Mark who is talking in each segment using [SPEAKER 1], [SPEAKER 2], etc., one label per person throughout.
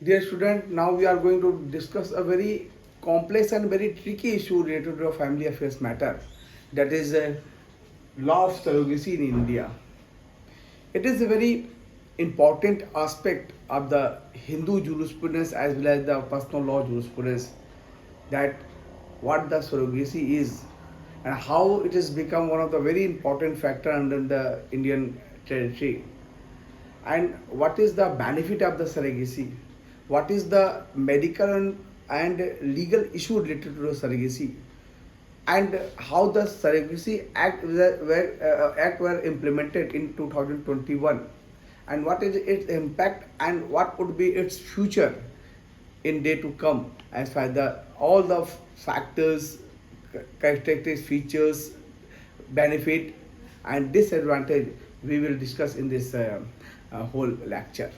[SPEAKER 1] Dear student, now we are going to discuss a very complex and very tricky issue related to a family affairs matter. That is law of surrogacy in India. It is a very important aspect of the Hindu jurisprudence as well as the personal law jurisprudence, that what the surrogacy is and how it has become one of the very important factor under the Indian territory, and what is the benefit of the surrogacy, what is the medical and legal issue related to the surrogacy, and how the surrogacy act were implemented in 2021, and what is its impact and what would be its future in day to come, as far as the all the factors, characteristics, features, benefit and disadvantage we will discuss in this whole lecture.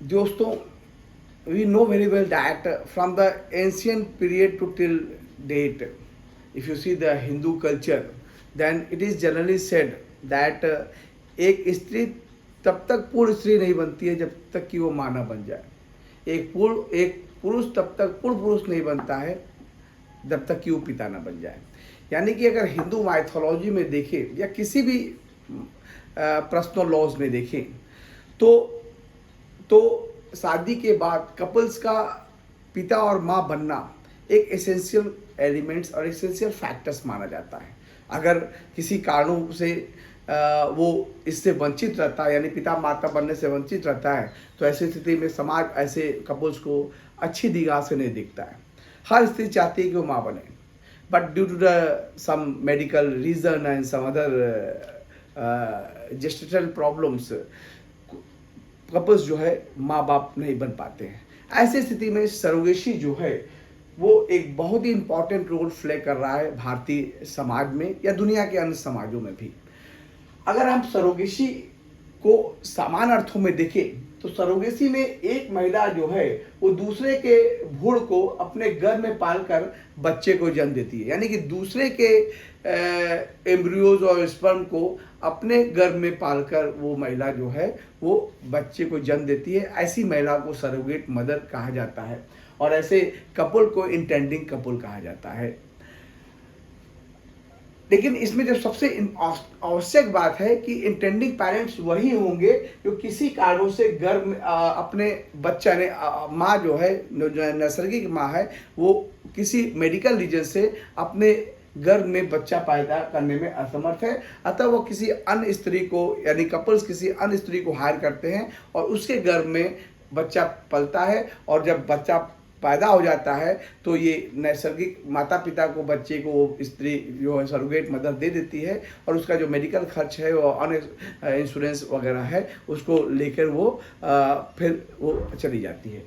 [SPEAKER 1] दोस्तों, we know very well that from the ancient period to till date, if you see the Hindu culture, then it is generally said that एक स्त्री तब तक पूर्ण स्त्री नहीं बनती है जब तक कि वो माँ ना बन जाए। एक पुरुष तब तक पूर्ण पुरुष नहीं बनता है जब तक कि वो पिता ना बन जाए। यानी कि अगर हिंदू माइथोलॉजी में देखें या किसी भी पर्सनल लॉज में देखें तो शादी के बाद कपल्स का पिता और माँ बनना एक एसेंशियल एलिमेंट्स और एसेंशियल फैक्टर्स माना जाता है। अगर किसी कारणों से वो इससे वंचित रहता है, यानी पिता माता बनने से वंचित रहता है, तो ऐसी स्थिति में समाज ऐसे कपल्स को अच्छी निगाह से नहीं देखता है। हर स्त्री चाहती है कि वो माँ बने, but due to the some medical reason and some other gestational problems couples जो है माँ बाप नहीं बन पाते हैं। ऐसी स्थिति में सरोगेसी जो है वो एक बहुत ही इम्पॉर्टेंट रोल प्ले कर रहा है भारतीय समाज में या दुनिया के अन्य समाजों में भी। अगर हम सरोगेसी को समान अर्थों में देखें तो सरोगेसी में एक महिला जो है वो दूसरे के भ्रूण को अपने गर्भ में पालकर बच्चे को जन्म देती है, यानी कि दूसरे के एम्ब्रियोज और स्पर्म को अपने गर्भ में पालकर वो महिला जो है वो बच्चे को जन्म देती है। ऐसी महिला को सरोगेट मदर कहा जाता है और ऐसे कपल को इंटेंडिंग कपल कहा जाता है। लेकिन इसमें जो सबसे आवश्यक बात है कि इंटेंडिंग पेरेंट्स वही होंगे जो किसी कारणों से गर्भ में अपने बच्चा ने माँ जो है, जो नैसर्गिक माँ है, वो किसी मेडिकल रीजन से अपने गर्भ में बच्चा पैदा करने में असमर्थ है, अतः वो किसी अन्य स्त्री को, यानी कपल्स किसी अन्य स्त्री को हायर करते हैं और उसके गर्भ में बच्चा पलता है, और जब बच्चा पैदा हो जाता है तो ये नैसर्गिक माता पिता को बच्चे को वो स्त्री जो है सरोगेट मदर दे देती है, और उसका जो मेडिकल खर्च है वो अन्य इंश्योरेंस वगैरह है उसको लेकर वो फिर वो चली जाती है।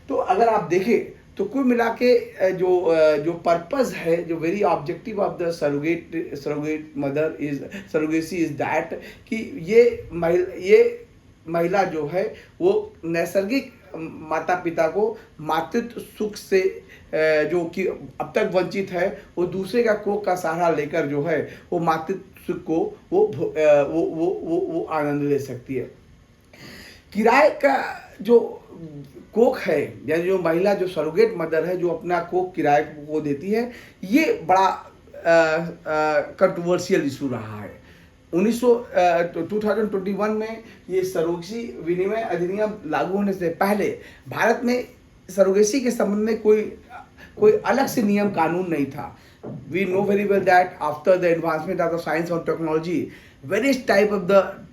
[SPEAKER 1] तो अगर आप देखें तो कुल मिला के जो पर्पस है, जो very objective of the surrogate mother is surrogacy is that कि ये महिला जो है वो नैसर्गिक माता पिता को मातृत्व सुख से जो कि अब तक वंचित है, वो दूसरे का कोख का सहारा लेकर जो है वो मातृत्व सुख को वो आनंद ले सकती है। किराए का जो कोख है, यानी जो महिला जो सरोगेट मदर है जो अपना कोख किराए को देती है, ये बड़ा कंट्रोवर्शियल इशू रहा है। 2021 में ये सरोगेसी विनिमय अधिनियम लागू होने से पहले भारत में सरोगेसी के संबंध में कोई अलग से नियम कानून नहीं था। We know very well that after the advancement of the science और technology, various type of the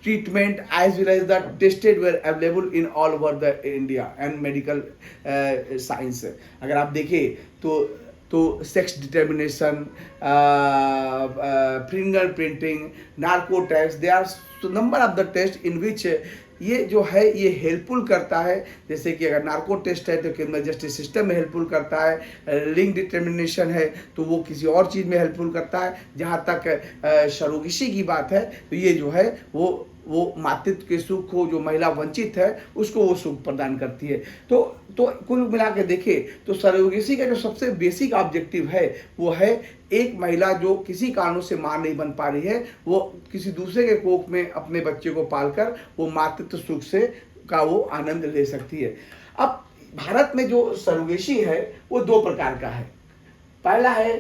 [SPEAKER 1] treatment as well as the tested were available in all over the India and medical science। अगर आप देखें तो sex determination, fingerprinting, narco test, they are number of the test in which ये जो है ये helpful करता है। जैसे कि अगर नार्को टेस्ट है तो क्रिमिनल जस्टिस सिस्टम में हेल्पफुल करता है, लिंग डिटर्मिनेशन है तो वो किसी और चीज़ में हेल्पफुल करता है। जहाँ तक सरोगेसी की बात है तो ये जो है वो मातृत्व के सुख को, जो महिला वंचित है उसको वो सुख प्रदान करती है। तो कुल मिला के देखें तो सरोगेसी का जो सबसे बेसिक ऑब्जेक्टिव है वो है एक महिला जो किसी कारणों से मां नहीं बन पा रही है, वो किसी दूसरे के कोख में अपने बच्चे को पालकर वो मातृत्व सुख से का वो आनंद ले सकती है। अब भारत में जो सरोगेसी है वो दो प्रकार का है। पहला है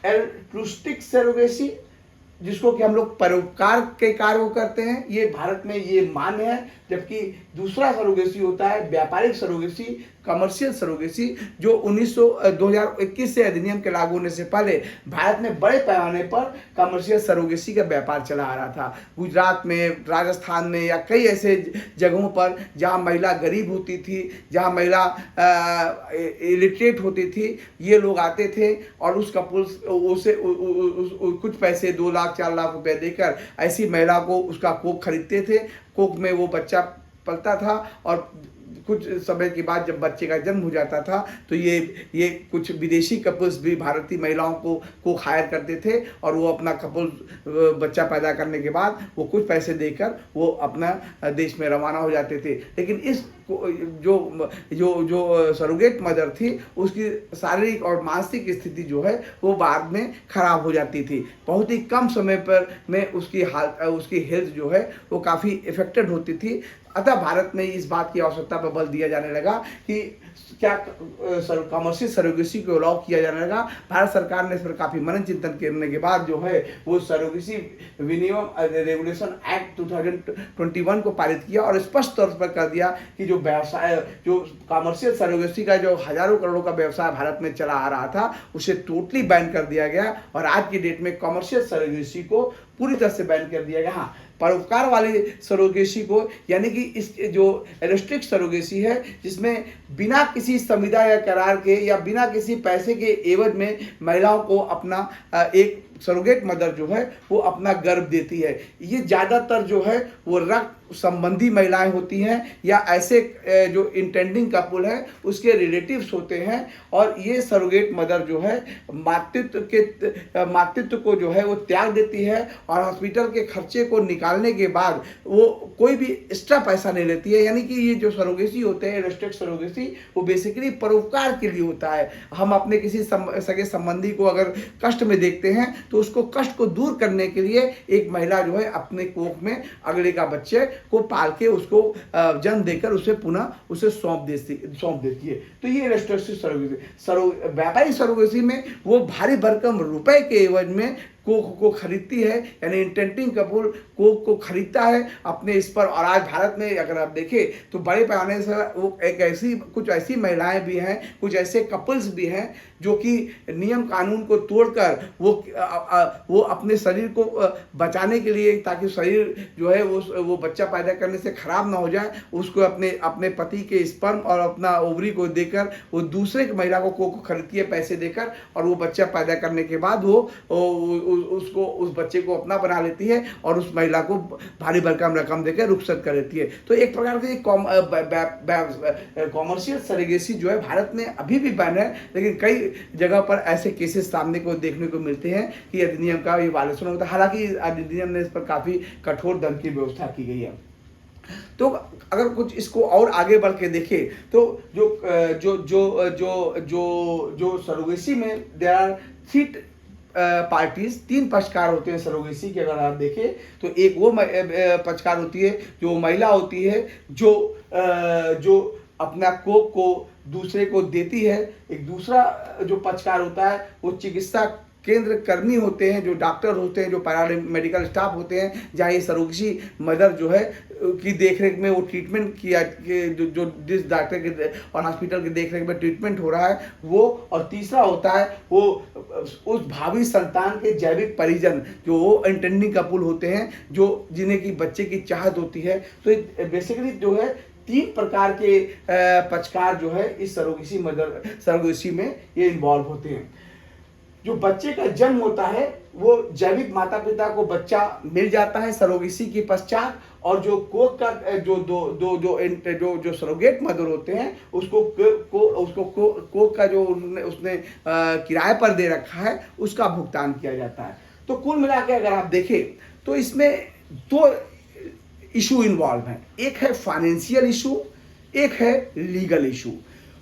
[SPEAKER 1] एल्ट्रुस्टिक सरोगेसी, जिसको कि हम लोग परोपकार के कार्य को करते हैं, ये भारत में ये मान्य है। जबकि दूसरा सरोगेसी होता है व्यापारिक सरोगेसी, कमर्शियल सरोगेसी, जो 2021 से अधिनियम के लागू होने से पहले भारत में बड़े पैमाने पर कमर्शियल सरोगेसी का व्यापार चला आ रहा था। गुजरात में, राजस्थान में या कई ऐसे जगहों पर जहां महिला गरीब होती थी, जहां महिला इलिटरेट होती थी, ये लोग आते थे और उस कपुल उसे कुछ पैसे 2 लाख 4 लाख रुपए देकर ऐसी महिला को उसका कोख खरीदते थे। कोख में वो बच्चा पलता था और कुछ समय के बाद जब बच्चे का जन्म हो जाता था तो ये कुछ विदेशी कपल्स भी भारतीय महिलाओं को हायर करते थे और वो अपना कपल बच्चा पैदा करने के बाद वो कुछ पैसे देकर वो अपना देश में रवाना हो जाते थे। लेकिन इस जो सरोगेट मदर थी उसकी शारीरिक और मानसिक स्थिति जो है वो बाद में खराब हो जाती थी। बहुत ही कम समय पर में उसकी हेल्थ जो है वो काफ़ी इफेक्टेड होती थी। अतः भारत में इस बात की आवश्यकता पर बल दिया जाने लगा कि क्या कमर्शियल सरोगेसी को अलाउ किया जाने लगा। भारत सरकार ने इस पर काफ़ी मनन चिंतन करने के बाद जो है वो सरोगेसी विनियम रेगुलेशन एक्ट 2021 को पारित किया और स्पष्ट तौर पर कर दिया कि जो व्यवसाय, जो कमर्शियल सरोगेसी का जो हजारों करोड़ों का व्यवसाय भारत में चला आ रहा था उसे टोटली बैन कर दिया गया और आज की डेट में कमर्शियल सरोगेसी को पूरी तरह से बैन कर दिया गया। हाँ, परोपकार वाली सरोगेसी को, यानी कि इस जो रिस्ट्रिक्ट सरोगेसी है जिसमें बिना किसी संविदा या करार के या बिना किसी पैसे के एवज में महिलाओं को अपना एक सरोगेट मदर जो है वो अपना गर्भ देती है, ये ज़्यादातर जो है वो रक्त संबंधी महिलाएं होती हैं या ऐसे जो इंटेंडिंग कपल है उसके रिलेटिव्स होते हैं। और ये सरोगेट मदर जो है मातृत्व को जो है वो त्याग देती है और हॉस्पिटल के खर्चे को निकालने के बाद वो कोई भी एक्स्ट्रा पैसा नहीं लेती है। यानी कि ये जो सरोगेसी होते हैं, रेस्ट्रिक्ट सरोगेसी, वो बेसिकली परोपकार के लिए होता है। हम अपने किसी सगे संबंधी को अगर कष्ट में देखते हैं तो उसको कष्ट को दूर करने के लिए एक महिला जो है अपने कोख में अगले का बच्चे को पाल के उसको जन्म देकर उसे पुनः उसे सौंप देती है। तो ये रेस्ट्रिक्टिव सरोगेसी। व्यापारिक सरोगेसी में वो भारी भरकम रुपए के एवज में कोख को खरीदती है, यानी इंटेंडिंग कपल कोख को खरीदता है अपने इस पर। और आज भारत में अगर आप देखें तो बड़े पैमाने से वो कुछ ऐसी महिलाएं भी हैं, कुछ ऐसे कपल्स भी हैं जो कि नियम कानून को तोड़कर वो अपने शरीर को बचाने के लिए, ताकि शरीर जो है वो बच्चा पैदा करने से खराब ना हो जाए, उसको अपने पति के स्पर्म और अपना ओवरी को देकर वो दूसरे महिला को कोख खरीदती है पैसे देकर, और वो बच्चा पैदा करने के बाद वो उस बच्चे को अपना बना लेती है और उस महिला को भारी भरकम रकम देकर रुखसत कर देती है। तो एक प्रकार की कॉमर्शियल सरोगेसी जो है भारत में अभी भी बैन है, लेकिन कई जगह पर ऐसे केसेस सामने को देखने को मिलते हैं कि अधिनियम का ये वायलेशन होता है। हालांकि अधिनियम ने इस पर काफी कठोर दंड की व्यवस्था की गई है। तो अगर कुछ इसको और आगे बढ़ के देखें तो जो सरोगेसी में देयर आर 3 पार्टीज, 3 पक्षकार होते हैं सरोगेसी के। अगर आप देखें तो एक वो पक्षकार होती है जो महिला होती है जो अपना कोख को दूसरे को देती है। एक दूसरा जो पक्षकार होता है वो चिकित्सा केंद्र कर्मी होते हैं, जो डॉक्टर होते हैं, जो पैरामेडिकल स्टाफ होते हैं, जहाँ ये सरोगेसी मदर जो है की देखरेख में वो ट्रीटमेंट किया जो जिस डॉक्टर के और हॉस्पिटल की देखरेख में ट्रीटमेंट हो रहा है वो। और तीसरा होता है वो उस भावी संतान के जैविक परिजन, जो वो इंटेंडिंग कपल होते हैं, जो जिन्हें की बच्चे की चाहत होती है। तो बेसिकली जो है 3 प्रकार के पक्षकार जो है इस सरोगेसी में ये इन्वॉल्व होते हैं। जो बच्चे का जन्म होता है वो जैविक माता पिता को बच्चा मिल जाता है सरोगेसी के पश्चात, और जो कोख का जो सरोगेट मदर होते हैं उसको कोख का जो उसने किराए पर दे रखा है उसका भुगतान किया जाता है। तो कुल मिला के अगर आप देखें तो इसमें 2 इशू इन्वॉल्व हैं। एक है फाइनेंशियल इशू, एक है लीगल इशू।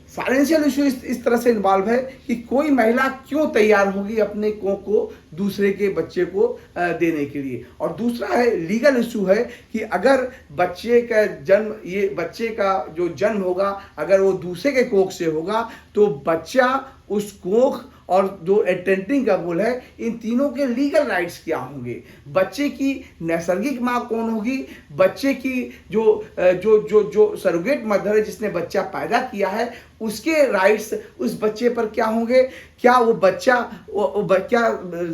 [SPEAKER 1] फाइनेंशियल इशू इस तरह से इन्वॉल्व है कि कोई महिला क्यों तैयार होगी अपने कोख को दूसरे के बच्चे को देने के लिए। और दूसरा है लीगल इशू है कि अगर बच्चे का जन्म, ये बच्चे का जो जन्म होगा अगर वो दूसरे के कोख से होगा तो बच्चा उस कोख और जो अटेंडिंग कपल है इन तीनों के लीगल राइट्स क्या होंगे, बच्चे की नैसर्गिक माँ कौन होगी, बच्चे की जो जो जो जो सरोगेट मदर है जिसने बच्चा पैदा किया है उसके राइट्स उस बच्चे पर क्या होंगे, क्या वो बच्चा क्या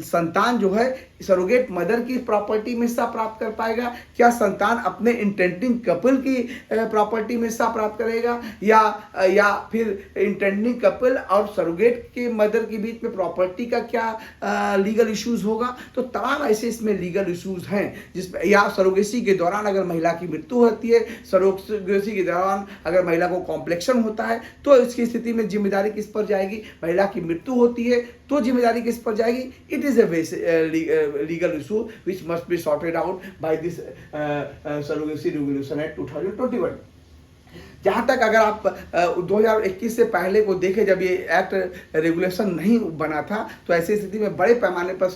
[SPEAKER 1] संतान जो है सरोगेट मदर की प्रॉपर्टी में हिस्सा प्राप्त कर पाएगा, क्या संतान अपने इंटेंडिंग कपल की प्रॉपर्टी में हिस्सा प्राप्त करेगा, या फिर इंटेंडिंग कपल और सरोगेट के मदर के बीच में प्रॉपर्टी का क्या लीगल इश्यूज होगा। तो तमाम ऐसे इसमें लीगल इश्यूज हैं जिसमें, या सरोगेसी के दौरान अगर महिला की मृत्यु होती है, सरोगेसी के दौरान अगर महिला को कॉम्प्लेक्शन होता है तो इसकी स्थिति में जिम्मेदारी किस पर जाएगी, महिला की मृत्यु होती है तो जिम्मेदारी किस पर जाएगी। It is a legal issue which must be sorted out by this surrogacy regulation act 2021। जहाँ तक अगर आप 2021 से पहले को देखें जब ये एक्ट रेगुलेशन नहीं बना था तो ऐसी स्थिति में बड़े पैमाने पर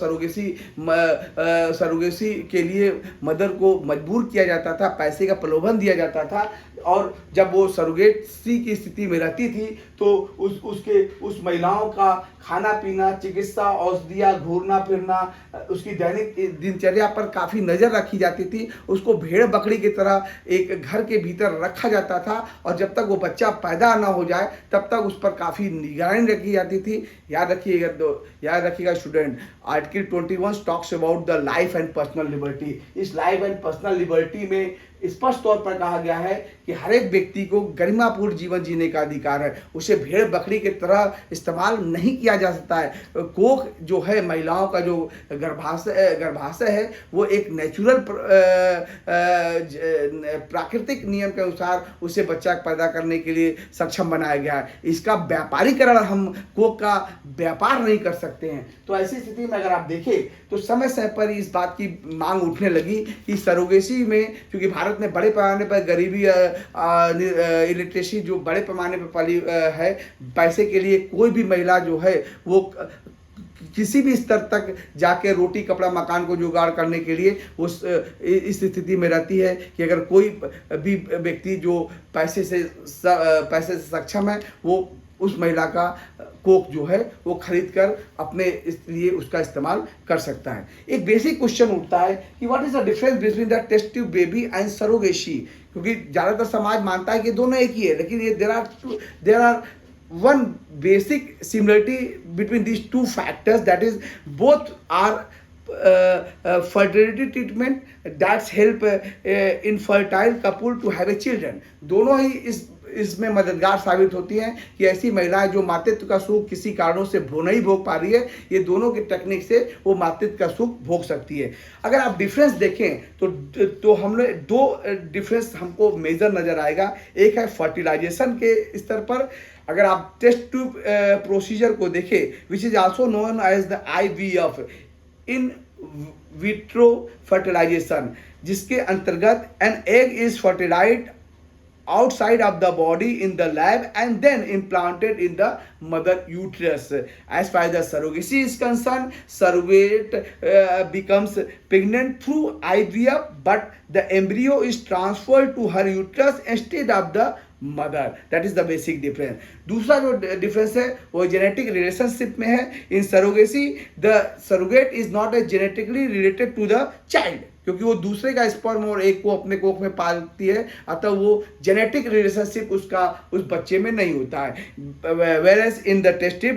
[SPEAKER 1] सरोगेसी के लिए मदर को मजबूर किया जाता था, पैसे का प्रलोभन दिया जाता था, और जब वो सरोगेसी की स्थिति में रहती थी तो उस महिलाओं का खाना पीना, चिकित्सा, औषधियाँ, घूरना फिरना, उसकी दैनिक दिनचर्या पर काफ़ी नज़र रखी जाती थी, उसको भेड़ बकरी की तरह एक घर के भीतर रखा जाता था और जब तक वो बच्चा पैदा ना हो जाए तब तक उस पर काफ़ी निगरानी रखी जाती थी। याद रखिएगा student, article 21 talks about the life and personal liberty. इस लाइफ एंड पर्सनल लिबर्टी में स्पष्ट तौर पर कहा गया है कि हर एक व्यक्ति को गरिमापूर्ण जीवन जीने का अधिकार है, उसे भेड़ बकरी की तरह इस्तेमाल नहीं किया जा सकता है। कोख जो है, महिलाओं का जो गर्भाशय है वो एक नेचुरल प्राकृतिक नियम के अनुसार उसे बच्चा पैदा करने के लिए सक्षम बनाया गया है। इसका व्यापारीकरण, हम कोख का व्यापार नहीं कर सकते हैं। तो ऐसी स्थिति में अगर आप देखें तो समय समय पर इस बात की मांग उठने लगी कि सरोगेसी में, क्योंकि भारत में बड़े पैमाने पर गरीबी, इलिटरेसी जो बड़े पैमाने पर फैली है, पैसे के लिए कोई भी महिला जो है वो किसी भी स्तर तक जाके रोटी कपड़ा मकान को जुगाड़ करने के लिए उस इस स्थिति में रहती है कि अगर कोई भी व्यक्ति जो पैसे से सक्षम है वो उस महिला का कोख जो है वो खरीद कर अपने लिए उसका इस्तेमाल कर सकता है। एक बेसिक क्वेश्चन उठता है कि what is the difference between the test tube baby and surrogacy, क्योंकि ज़्यादातर समाज मानता है कि दोनों एक ही है, लेकिन ये there are one basic similarity between these two factors, that is both are fertility treatment that help infertile couple to have a children। दोनों ही इसमें मददगार साबित होती हैं कि ऐसी महिलाएं जो मातृत्व का सुख किसी कारणों से नहीं भोग पा रही है, ये दोनों की टेक्निक से वो मातृत्व का सुख भोग सकती है। अगर आप डिफरेंस देखें तो हमने दो डिफरेंस हमको मेजर नजर आएगा। एक है फर्टिलाइजेशन के स्तर पर, अगर आप टेस्ट ट्यूब प्रोसीजर को देखें which is also known as the IVF, in vitro fertilisation, जिसके अंतर्गत an egg is fertilised outside of the body in the lab and then implanted in the mother uterus. As far as the surrogacy is concerned, surrogate becomes pregnant through IVF, but the embryo is transferred to her uterus instead of the mother. That is the basic difference. दूसरा जो difference है वो genetic relationship में है। In surrogacy the surrogate is not a genetically related to the child, क्योंकि वो दूसरे का स्पर्म और एक को अपने कोख में पालती है, अतः वो जेनेटिक रिलेशनशिप उसका उस बच्चे में नहीं होता है। Whereas in the test tube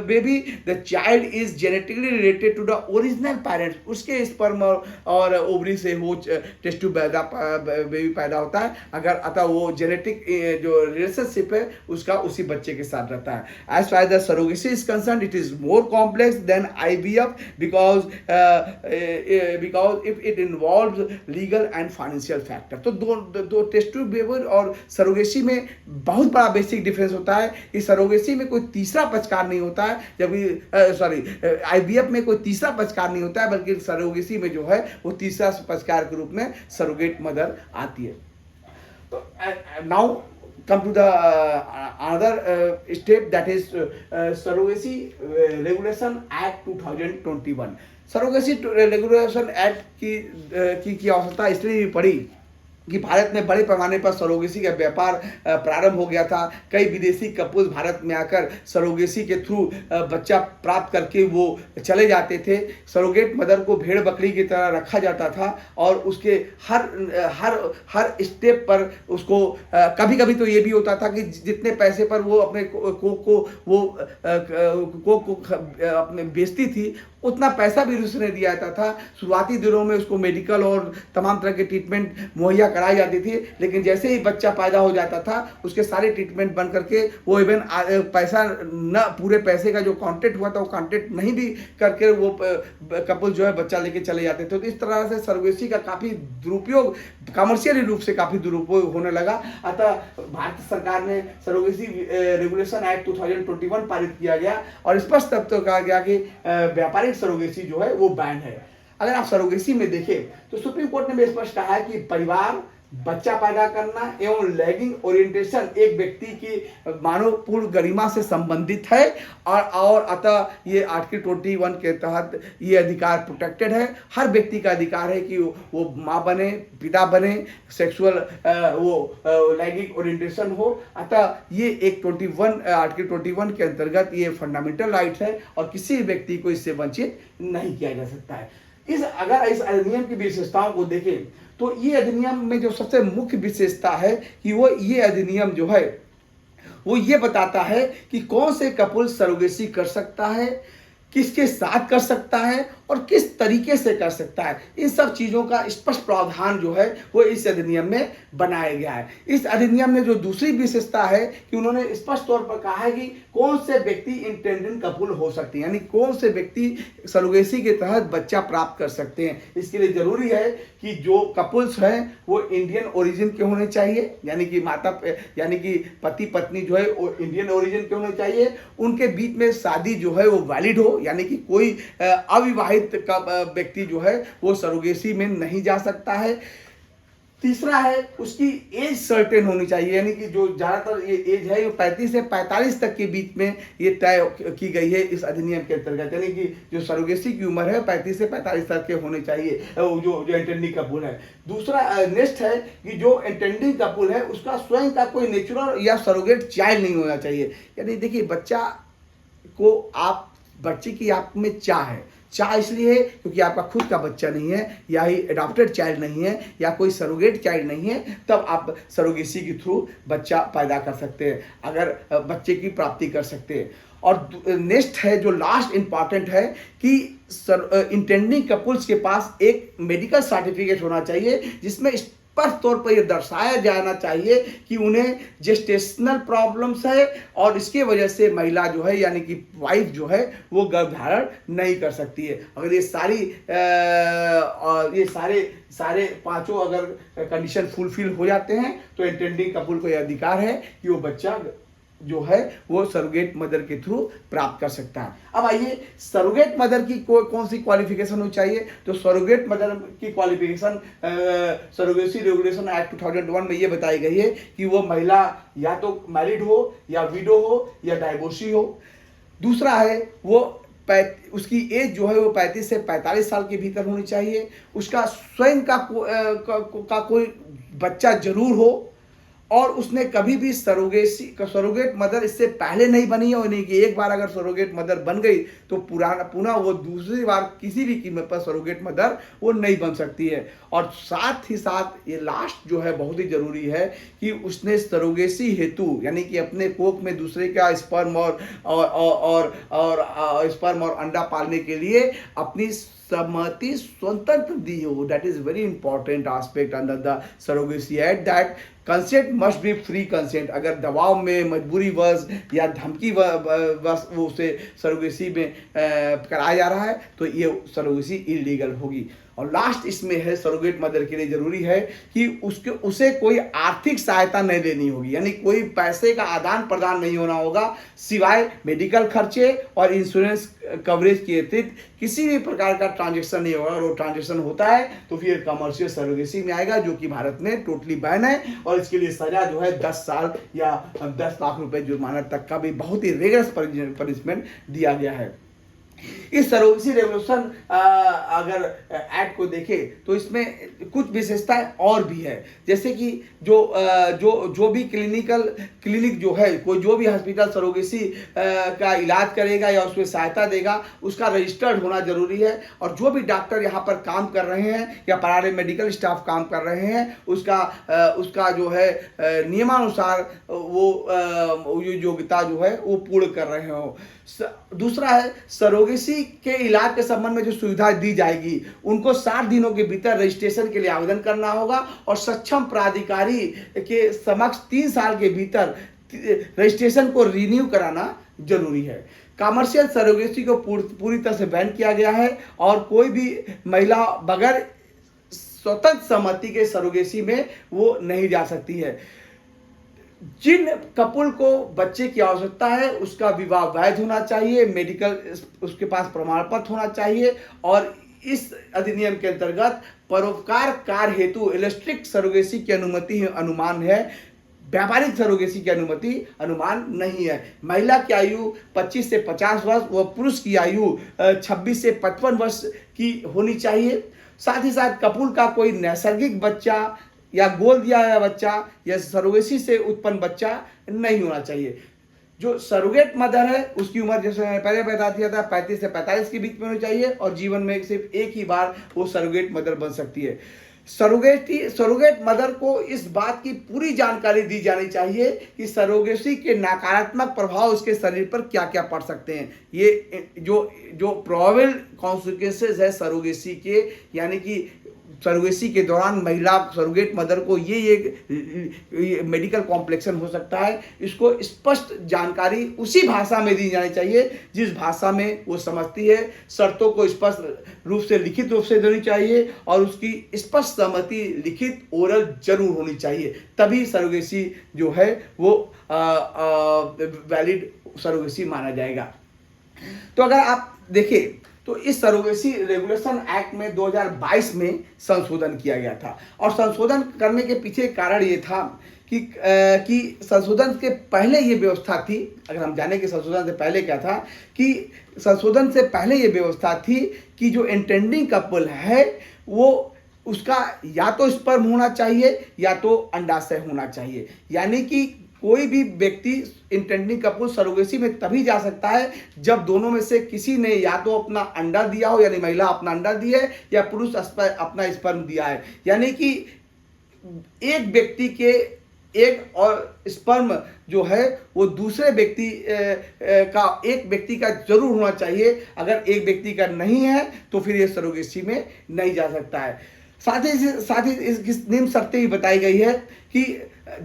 [SPEAKER 1] baby the child is genetically related to the original parents, उसके स्पर्म और ओवरी से वो टेस्ट ट्यूब बेबी पैदा होता है, अगर अतः वो जेनेटिक जो रिलेशनशिप है उसका उसी बच्चे के साथ रहता है। As far the surrogacy is concern it is more complex than IVF because if it involves legal and financial factor। तो दो टेस्ट ट्यूब बेबी और सरोगेसी में बहुत बड़ा बेसिक डिफरेंस होता है कि सरोगेसी में कोई तीसरा पक्षकार नहीं होता है, जबकि IVF में कोई तीसरा पक्षकार नहीं होता है, बल्कि सरोगेसी में जो है वो तीसरा पक्षकार के रूप में सरोगेट मदर आती है। तो now come to the another step, that is surrogacy regulation act 2021. Surrogacy regulation act की आवश्यकता इसलिए भी पड़ी कि भारत में बड़े पैमाने पर सरोगेसी का व्यापार प्रारंभ हो गया था। कई विदेशी कपल्स भारत में आकर सरोगेसी के थ्रू बच्चा प्राप्त करके वो चले जाते थे। सरोगेट मदर को भेड़ बकरी की तरह रखा जाता था और उसके हर हर हर स्टेप पर उसको कभी कभी तो ये भी होता था कि जितने पैसे पर वो अपने को अपने बेचती थी उतना पैसा भी उसने दिया जाता था। शुरुआती दिनों में उसको मेडिकल और तमाम तरह के ट्रीटमेंट मुहैया कराई जाती थी, लेकिन जैसे ही बच्चा पैदा हो जाता था उसके सारे ट्रीटमेंट बंद करके वो इवन पैसा न पूरे पैसे का जो कॉन्टेक्ट हुआ था वो कॉन्टेक्ट नहीं भी करके वो कपल जो है बच्चा लेके चले जाते थे। तो इस तरह से सरोगेसी का काफ़ी दुरुपयोग, कमर्शियली रूप से काफ़ी दुरुपयोग होने लगा। अतः भारत सरकार ने सरोगेसी रेगुलेशन एक्ट 2021 पारित किया गया और स्पष्ट तब तो कहा गया कि व्यापारिक सरोगेसी जो है वो बैन है। अगर आप सरोगेसी में देखें तो सुप्रीम कोर्ट ने भी स्पष्ट कहा है कि परिवार, बच्चा पैदा करना एवं लैंगिक ओरिएंटेशन एक व्यक्ति की मानवपूर्ण गरिमा से संबंधित है और अतः ये आर्टिकल 21 के तहत ये अधिकार प्रोटेक्टेड है। हर व्यक्ति का अधिकार है कि वो माँ बने, पिता बने, सेक्सुअल लैंगिक ओरिएंटेशन हो। अतः ये एक आर्टिकल 21 के अंतर्गत ये फंडामेंटल राइट है और किसी व्यक्ति को इससे वंचित नहीं किया जा सकता है। अगर इस अधिनियम की विशेषताओं को देखें तो ये अधिनियम में जो सबसे मुख्य विशेषता है कि वो ये अधिनियम जो है वो ये बताता है कि कौन से कपल सरोगेसी कर सकता है, किसके साथ कर सकता है और किस तरीके से कर सकता है। इन सब चीज़ों का स्पष्ट प्रावधान जो है वो इस अधिनियम में बनाया गया है। इस अधिनियम में जो दूसरी विशेषता है कि उन्होंने स्पष्ट तौर पर कहा है कि कौन से व्यक्ति इंटेंडेंट कपल हो सकते हैं, यानी कौन से व्यक्ति सरोगेसी के तहत बच्चा प्राप्त कर सकते हैं। इसके लिए जरूरी है कि जो कपल्स हैं वो इंडियन ओरिजिन के होने चाहिए, यानी कि पति पत्नी जो है वो इंडियन ओरिजिन के होने चाहिए। उनके बीच में शादी जो है वो वैलिड हो, यानी कि कोई अविवाहित का व्यक्ति जो है वो सरोगेसी में नहीं जा सकता है। तीसरा है उसकी एज सर्टेन होनी चाहिए, यानी कि जो ज़्यादातर ये एज है वो 35 से 45 तक के बीच में ये तय की गई है इस अधिनियम के अंतर्गत, यानी कि जो सरोगेसी की उम्र है 35 से 45 तक के होने चाहिए जो इंटेंडिंग कपल है। दूसरा नेक्स्ट है कि जो इंटेंडिंग कपल है उसका स्वयं का कोई नेचुरल या सरोगेट चाइल्ड नहीं होना चाहिए। यानी देखिए बच्चे की आप में चाह इसलिए है क्योंकि आपका खुद का बच्चा नहीं है या ही एडॉप्टेड चाइल्ड नहीं है या कोई सरोगेट चाइल्ड नहीं है, तब आप सरोगेसी के थ्रू बच्चा पैदा कर सकते हैं, अगर बच्चे की प्राप्ति कर सकते हैं। और नेक्स्ट है जो लास्ट इंपॉर्टेंट है कि इंटेंडिंग कपल्स के पास एक मेडिकल सर्टिफिकेट होना चाहिए जिसमें स्पष्ट तौर पर यह दर्शाया जाना चाहिए कि उन्हें जेस्टेशनल प्रॉब्लम्स है और इसके वजह से महिला जो है यानी कि वाइफ जो है वो गर्भधारण नहीं कर सकती है। अगर ये सारे पांचों अगर कंडीशन फुलफिल हो जाते हैं तो इंटेंडिंग कपल को यह अधिकार है कि वो बच्चा जो है वो सरोगेट मदर के थ्रू प्राप्त कर सकता है। अब आइए सरोगेट मदर की कौन सी क्वालिफिकेशन होनी चाहिए। तो सरोगेट मदर की क्वालिफिकेशन सरोगेसी रेगुलेशन एक्ट 2001 में ये बताई गई है कि वो महिला या तो मैरिड हो या विडो हो या डाइवोर्सी हो। दूसरा है वो उसकी एज जो है वो 35 से 45 साल के भीतर होनी चाहिए। उसका स्वयं का कोई बच्चा जरूर हो और उसने कभी भी सरोगेट मदर इससे पहले नहीं बनी है, नहीं कि एक बार अगर सरोगेट मदर बन गई तो पुनः वो दूसरी बार किसी भी कीमत पर सरोगेट मदर वो नहीं बन सकती है। और साथ ही साथ ये लास्ट जो है बहुत ही जरूरी है कि उसने सरोगेसी हेतु यानी कि अपने कोख में दूसरे का स्पर्म और अंडा पालने के लिए अपनी सहमति स्वतंत्र दी हो। That is very important aspect under the surrogacy act, that consent must be free consent. अगर दबाव में, मजबूरी वश या धमकी वश वो उसे सरोगेसी में कराया जा रहा है तो ये सरोगेसी इलीगल होगी। और लास्ट इसमें है, सरोगेट मदर के लिए जरूरी है कि उसे कोई आर्थिक सहायता नहीं देनी होगी, यानी कोई पैसे का आदान प्रदान नहीं होना होगा, सिवाय मेडिकल खर्चे और इंश्योरेंस कवरेज के अतिरिक्त किसी भी प्रकार का ट्रांजैक्शन नहीं होगा। अगर वो ट्रांजैक्शन होता है तो फिर कमर्शियल सरोगेसी में आएगा, जो कि भारत में टोटली बैन है, और इसके लिए सजा जो है 10 साल या 10 लाख रुपए जुर्माना तक का भी बहुत ही रिगरस पनिशमेंट दिया गया है। इस सरोगेसी रेवोल्यूशन अगर एक्ट को देखें तो इसमें कुछ विशेषताएं और भी है, जैसे कि जो भी क्लिनिक जो है, कोई जो भी हॉस्पिटल सरोगेसी का इलाज करेगा या उसमें सहायता देगा, उसका रजिस्टर्ड होना जरूरी है, और जो भी डॉक्टर यहाँ पर काम कर रहे हैं या पैरामेडिकल स्टाफ काम कर रहे हैं, उसका जो है नियमानुसार वो योग्यता जो है वो पूर्ण कर रहे हो। दूसरा है, सरोगेसी के इलाज के संबंध में जो सुविधा दी जाएगी, उनको 60 दिनों के भीतर रजिस्ट्रेशन के लिए आवेदन करना होगा, और सक्षम प्राधिकारी के समक्ष 3 साल के भीतर रजिस्ट्रेशन को रिन्यू कराना जरूरी है। कमर्शियल सरोगेसी को पूरी तरह से बैन किया गया है, और कोई भी महिला बगैर स्वतंत्र सहमति के सरोगेसी में वो नहीं जा सकती है। जिन कपल को बच्चे की आवश्यकता है उसका विवाह वैध होना चाहिए, मेडिकल उसके पास प्रमाण पत्र होना चाहिए, और इस अधिनियम के अंतर्गत परोपकार कार्य हेतु इलेक्ट्रिक सरोगेसी की अनुमति अनुमान है, व्यापारिक सरोगेसी की अनुमति अनुमान नहीं है। महिला की आयु 25 से 50 वर्ष व पुरुष की आयु 26 से 55 वर्ष की होनी चाहिए। साथ ही साथ कपल का कोई नैसर्गिक बच्चा या गोद दिया गया बच्चा या सरोगेसी से उत्पन्न बच्चा नहीं होना चाहिए। जो सरोगेट मदर है उसकी उम्र, जैसे मैंने पहले बता दिया था, 35 से 45 के बीच में होनी चाहिए, और जीवन में सिर्फ एक ही बार वो सरोगेट मदर बन सकती है। सरोगेट मदर को इस बात की पूरी जानकारी दी जानी चाहिए कि सरोगेसी के नकारात्मक प्रभाव उसके शरीर पर क्या क्या पड़ सकते हैं। ये जो प्रोबेबल कॉन्सिक्वेंसेस है सरोगेसी के, यानी कि सरोगेसी के दौरान महिला सरोगेट मदर को ये मेडिकल कॉम्प्लेक्शन हो सकता है, इसको स्पष्ट जानकारी उसी भाषा में दी जानी चाहिए जिस भाषा में वो समझती है। शर्तों को स्पष्ट रूप से लिखित रूप से देनी चाहिए, और उसकी स्पष्ट सहमति लिखित ओरल जरूर होनी चाहिए, तभी सरोगेसी जो है वो वैलिड सरोगेसी माना जाएगा। तो अगर आप देखें तो इस सरोगेसी रेगुलेशन एक्ट में 2022 में संशोधन किया गया था, और संशोधन करने के पीछे कारण ये था कि संशोधन के पहले ये व्यवस्था थी, अगर हम जाने कि संशोधन से पहले क्या था, कि संशोधन से पहले ये व्यवस्था थी कि जो इंटेंडिंग कपल है वो उसका या तो स्पर्म होना चाहिए या तो अंडाशय होना चाहिए, यानी कि कोई भी व्यक्ति इंटेंडिंग कपल सरोगेसी में तभी जा सकता है जब दोनों में से किसी ने या तो अपना अंडा दिया हो, यानी महिला अपना अंडा दी है, या पुरुष अपना स्पर्म दिया है, यानी कि एक व्यक्ति के एक और स्पर्म जो है वो दूसरे व्यक्ति एक व्यक्ति का जरूर होना चाहिए। अगर एक व्यक्ति का नहीं है तो फिर ये सरोगेसी में नहीं जा सकता है। साथ ही इस निम्न शर्तें भी बताई गई है कि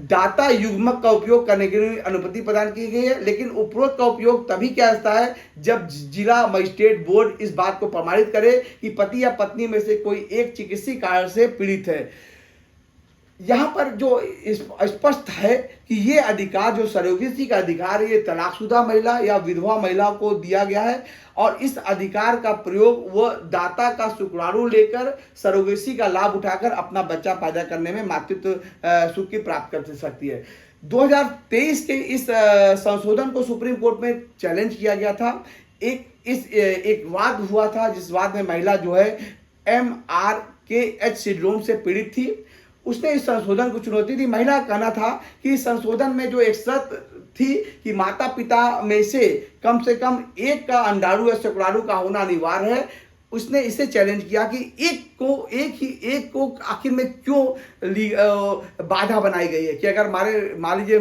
[SPEAKER 1] दाता युग्मक का उपयोग करने के लिए अनुमति प्रदान की गई है, लेकिन उपरोक्त का उपयोग तभी किया जाता है जब जिला मजिस्ट्रेट बोर्ड इस बात को प्रमाणित करे कि पति या पत्नी में से कोई एक चिकित्सीय कारण से पीड़ित है। यहाँ पर जो स्पष्ट है कि ये अधिकार, जो सरोगेसी का अधिकार है, ये तलाकशुदा महिला या विधवा महिला को दिया गया है, और इस अधिकार का प्रयोग वह दाता का शुक्राणु लेकर सरोगेसी का लाभ उठाकर अपना बच्चा पैदा करने में मातृत्व सुख की प्राप्त कर सकती है। 2023 के इस संशोधन को सुप्रीम कोर्ट में चैलेंज किया गया था। एक वाद हुआ था, जिस वाद में महिला जो है MRKH सिंड्रोम से पीड़ित थी, उसने इस संशोधन को चुनौती दी। महिला का कहना था कि संशोधन में जो एक शर्त थी कि माता पिता में से कम एक का अंडाणु या शुक्राणु का होना अनिवार्य है, उसने इसे चैलेंज किया कि एक को आखिर में क्यों बाधा बनाई गई है, कि अगर मान लीजिए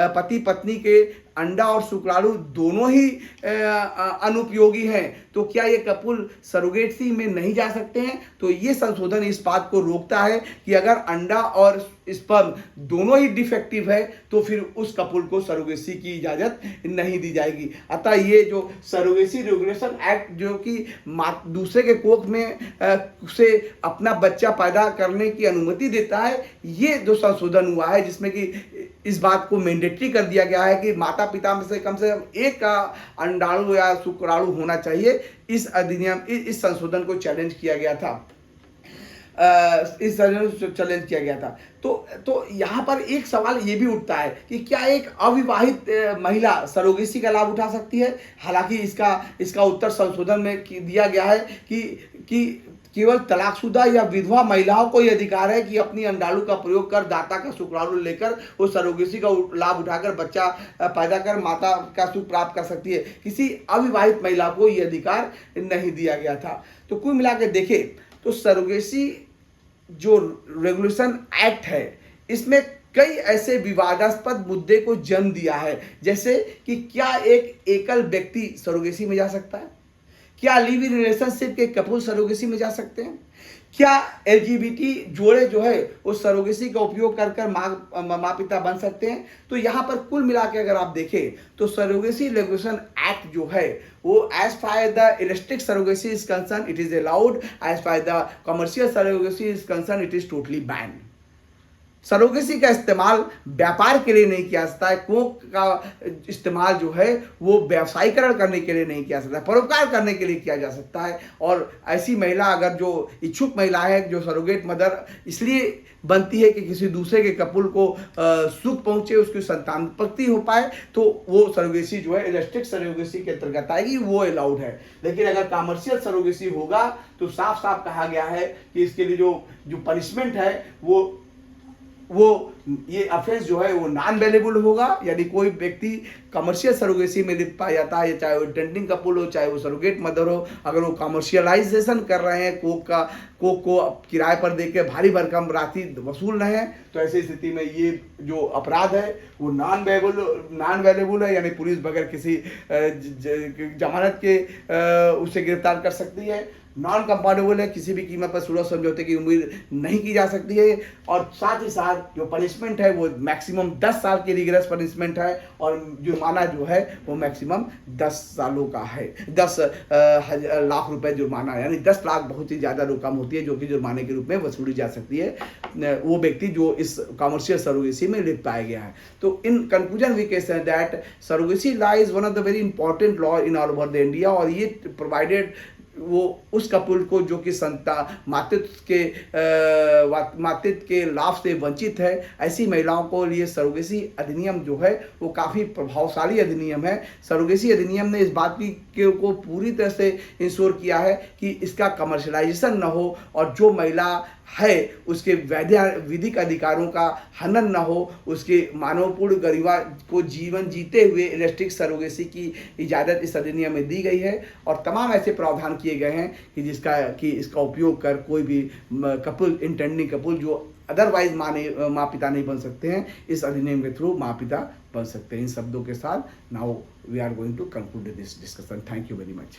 [SPEAKER 1] पति पत्नी के अंडा और शुक्राणु दोनों ही अनुपयोगी हैं, तो क्या ये कपल सरोगेसी में नहीं जा सकते हैं? तो ये संशोधन इस बात को रोकता है कि अगर अंडा और स्पर्म दोनों ही डिफेक्टिव है तो फिर उस कपल को सरोगेसी की इजाजत नहीं दी जाएगी। अतः ये जो सरोगेसी रेगुलेशन एक्ट, जो कि दूसरे के कोख में से अपना बच्चा पैदा करने की अनुमति देता है। ये जो संशोधन हुआ है जिसमें कि इस बात को मैंडेटरी कर दिया गया है कि माता पिता में से कम एक का अंडाणु या शुक्राणु होना चाहिए। इस अधिनियम इस संशोधन को चैलेंज किया गया था, इस चैलेंज किया गया था। तो यहाँ पर एक सवाल ये भी उठता है कि क्या एक अविवाहित महिला सरोगेसी का लाभ उठा सकती है? हालांकि इसका उत्तर संशोधन में दिया गया है कि केवल तलाकशुदा या विधवा महिलाओं को यह अधिकार है कि अपनी अंडाणु का प्रयोग कर दाता का शुक्राणु लेकर वो सरोगेसी का लाभ उठाकर बच्चा पैदा कर माता का सुख प्राप्त कर सकती है। किसी अविवाहित महिला को यह अधिकार नहीं दिया गया था। तो कुल मिलाकर देखें तो सरोगेसी जो रेगुलेशन एक्ट है इसमें कई ऐसे विवादास्पद मुद्दे को जन्म दिया है, जैसे कि क्या एक एकल व्यक्ति सरोगेसी में जा सकता है? क्या लिव इन रिलेशनशिप के कपल सरोगेसी में जा सकते हैं? क्या एलजीबीटी जोड़े जो है वो सरोगेसी का उपयोग कर माँ पिता बन सकते हैं? तो यहाँ पर कुल मिला के अगर आप देखें तो सरोगेसी रेगुलेशन एक्ट जो है वो as far the electric surrogacy is concern it is allowed, as far the commercial surrogacy is concern it is totally ban. Surrogacy का इस्तेमाल व्यापार के लिए नहीं किया जाता है। कोख का इस्तेमाल जो है वो व्यवसायीकरण करने के लिए नहीं किया जा सकता, परोपकार करने के लिए किया जा सकता है। और ऐसी महिला अगर जो इच्छुक महिला है, जो सरोगेट मदर इसलिए बनती है कि किसी दूसरे के कपल को सुख पहुंचे, उसकी संतानोत्पत्ति हो पाए, तो वो सरोगेसी जो है इलेक्ट्रिक सरोगेसी के अंतर्गत आएगी, वो अलाउड है। लेकिन अगर कमर्शियल सरोगेसी होगा तो साफ साफ कहा गया है कि इसके लिए जो पनिशमेंट है वो ये ऑफेंस जो है वो नॉन अवेलेबल होगा। यानी कोई व्यक्ति कमर्शियल सरोगेसी में लिप्त पाया जाता है, चाहे वो इंटेंडिंग कपल हो, चाहे वो सरोगेट मदर हो, अगर वो कमर्शियलाइजेशन कर रहे हैं, कोक को किराए पर देके भारी भरकम राशि वसूल रहे हैं, तो ऐसी स्थिति में ये जो अपराध है वो नॉन अवेलेबल है। यानी पुलिस बगैर किसी जमानत के उसे गिरफ्तार कर सकती है। नॉन कंपाउंडेबल है, किसी भी कीमत पर सुलह समझौते की उम्मीद नहीं की जा सकती है। और साथ ही साथ जो पनिशमेंट है वो मैक्सिमम 10 साल की रिगरस पनिशमेंट है, और जुर्माना जो है वो मैक्सिमम 10 सालों का है। 10 लाख रुपए जुर्माना, यानी 10 लाख बहुत ही ज़्यादा रकम होती है जो कि जुर्माने के रूप में वसूली जा सकती है वो व्यक्ति जो इस कमर्शियल सरोगेसी में लिप्त पाया गया है। तो in conclusion we can say that surrogacy law is one of the very important law in all over the India, और ये प्रोवाइडेड वो उस कपल को जो कि मातृत्व के लाभ से वंचित है, ऐसी महिलाओं को लिए सरोगेसी अधिनियम जो है वो काफ़ी प्रभावशाली अधिनियम है। सरोगेसी अधिनियम ने इस बात को पूरी तरह से इंश्योर किया है कि इसका कमर्शलाइजेशन न हो, और जो महिला है उसके विधिक अधिकारों का हनन न हो, उसके मानवपूर्ण गरिमा को जीवन जीते हुए इलेक्ट्रिक सरोगेसी की इजाज़त इस अधिनियम में दी गई है। और तमाम ऐसे प्रावधान किए गए हैं कि इसका उपयोग कर कोई भी कपल, इंटेंडिंग कपल जो अदरवाइज माँ पिता नहीं बन सकते हैं, इस अधिनियम के थ्रू माँ पिता बन सकते हैं। इन शब्दों के साथ now we are going to conclude this discussion. Thank you very much.